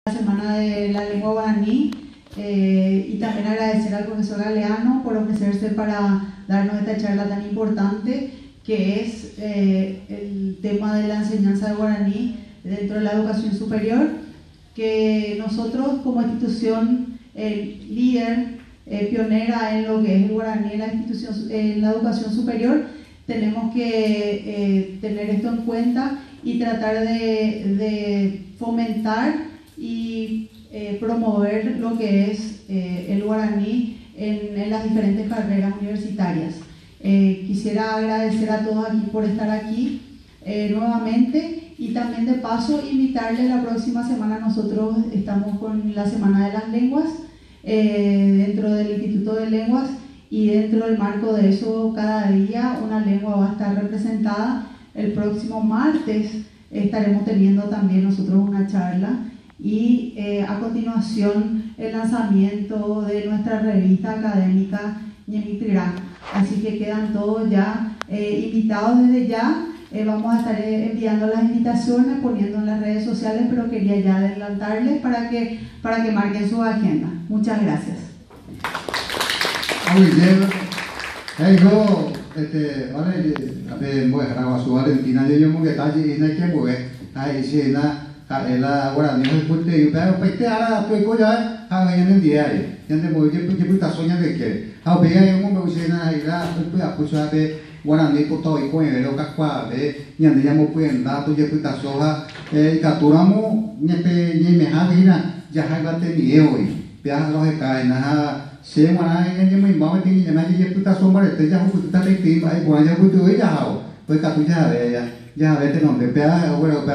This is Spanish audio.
La Semana de la Lengua Guaraní y también agradecer al profesor Galeano por ofrecerse para darnos esta charla tan importante que es el tema de la enseñanza de guaraní dentro de la educación superior, que nosotros como institución líder, pionera en lo que es el guaraní en la educación superior, tenemos que tener esto en cuenta y tratar de fomentar y promover lo que es el guaraní en las diferentes carreras universitarias. Quisiera agradecer a todos aquí por estar aquí nuevamente y también de paso invitarles la próxima semana. Nosotros estamos con la Semana de las Lenguas dentro del Instituto de Lenguas, y dentro del marco de eso cada día una lengua va a estar representada. El próximo martes estaremos teniendo también nosotros una charla y a continuación el lanzamiento de nuestra revista académica Ñemitirá. Así que quedan todos ya invitados desde ya. Vamos a estar enviando las invitaciones, poniendo en las redes sociales, pero quería ya adelantarles para que marquen su agenda. Muchas gracias. Muy bien. Yo, voy a grabar su Valentina, yo me voy a estar en el que voy a decir la guaraní es fuerte y pero peste ahora estoy con ya en el diario ya te voy a puta soñar de que a ver yo me voy a nada y la pues a pucha de guaraní por todo y con el cascua de ya me llamo pues la tu ya puta soja capturamos ni me ha ya ha tenido hoy ya lo que cae nada se guaraní ya me vamos a tener ya puta sombra este ya puta de clima y guaraní puto ya pues captura ya vete nombre, pero bueno,